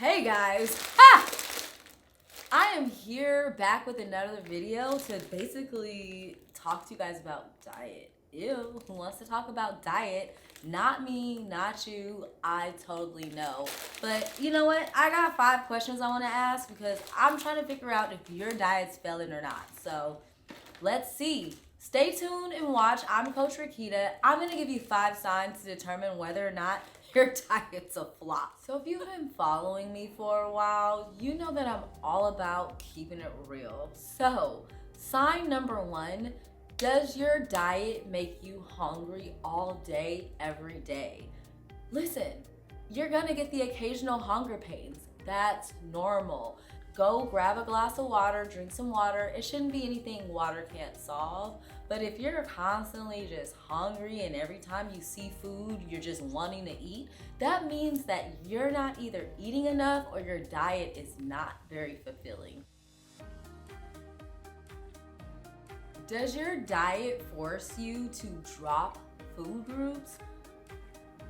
Hey guys, I am here back with another video to basically talk to you guys about diet. Ew, who wants to talk about diet? Not me, not you, I totally know. But you know what? I got 5 questions I want to ask because I'm trying to figure out if your diet's failing or not. So let's see. Stay tuned and watch. I'm Coach Rakita. I'm going to give you 5 signs to determine whether or not your diet's a flop. So if you've been following me for a while, you know that I'm all about keeping it real. So sign number 1, does your diet make you hungry all day, every day? Listen, you're gonna get the occasional hunger pains. That's normal. Go grab a glass of water, drink some water. It shouldn't be anything water can't solve. But if you're constantly just hungry and every time you see food, you're just wanting to eat, that means that you're not either eating enough or your diet is not very fulfilling. Does your diet force you to drop food groups?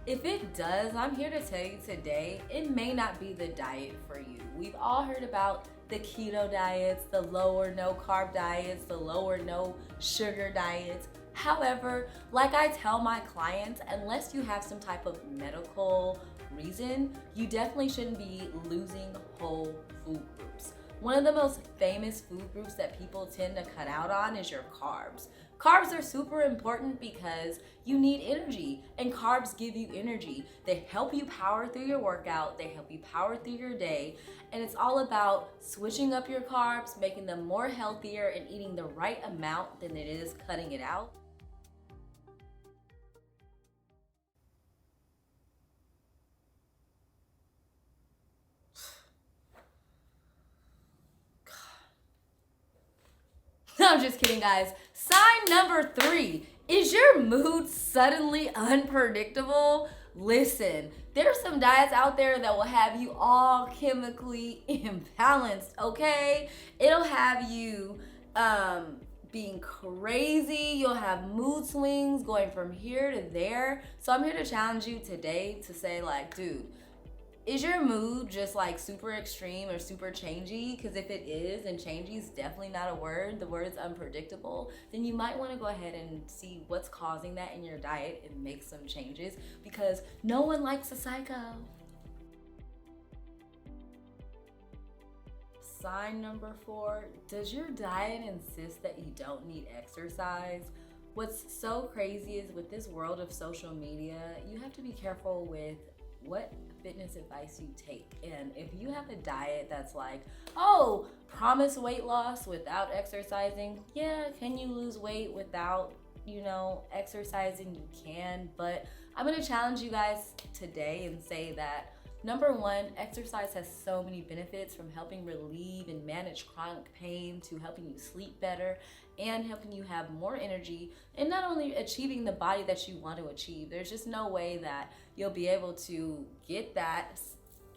If it does, I'm here to tell you today, it may not be the diet for you. We've all heard about the keto diets, the low or no carb diets, the low or no sugar diets. However, like I tell my clients, unless you have some type of medical reason, you definitely shouldn't be losing whole food groups. One of the most famous food groups that people tend to cut out on is your carbs. Carbs are super important because you need energy, and carbs give you energy. They help you power through your workout, they help you power through your day, and it's all about switching up your carbs, making them more healthier, and eating the right amount than it is cutting it out. I'm just kidding, guys. Sign number 3, is your mood suddenly unpredictable? Listen, there's some diets out there that will have you all chemically imbalanced, okay? It'll have you being crazy. You'll have mood swings going from here to there. So I'm here to challenge you today to say, like, dude, is your mood just like super extreme or super changey? Because if it is, and changey is definitely not a word, the word's unpredictable, then you might want to go ahead and see what's causing that in your diet and make some changes, because no one likes a psycho. Sign number 4, does your diet insist that you don't need exercise? What's so crazy is with this world of social media, you have to be careful with what fitness advice you take. And if you have a diet that's like, oh, promise weight loss without exercising, yeah, can you lose weight without, exercising? You can, but I'm gonna challenge you guys today and say that number 1, exercise has so many benefits, from helping relieve and manage chronic pain to helping you sleep better and helping you have more energy, and not only achieving the body that you want to achieve. There's just no way that you'll be able to get that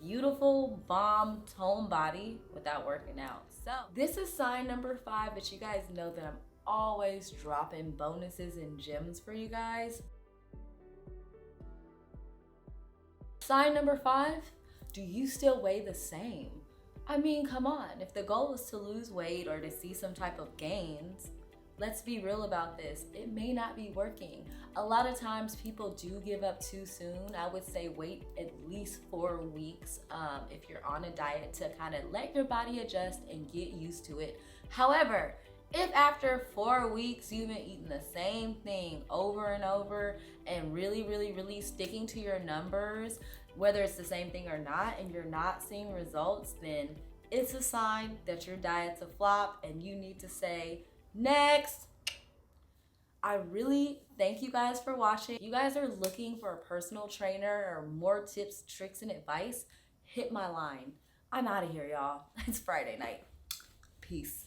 beautiful bomb tone body without working out. So this is sign number 5, but you guys know that I'm always dropping bonuses and gems for you guys. Sign number 5, do you still weigh the same? I mean, come on, if the goal is to lose weight or to see some type of gains, let's be real about this. It may not be working. A lot of times people do give up too soon. I would say wait at least 4 weeks if you're on a diet to kind of let your body adjust and get used to it. However, if after 4 weeks you've been eating the same thing over and over and really sticking to your numbers, whether it's the same thing or not, and you're not seeing results, then it's a sign that your diet's a flop and you need to say, next. I really thank you guys for watching. If you guys are looking for a personal trainer or more tips, tricks, and advice, hit my line. I'm out of here, y'all. It's Friday night. Peace.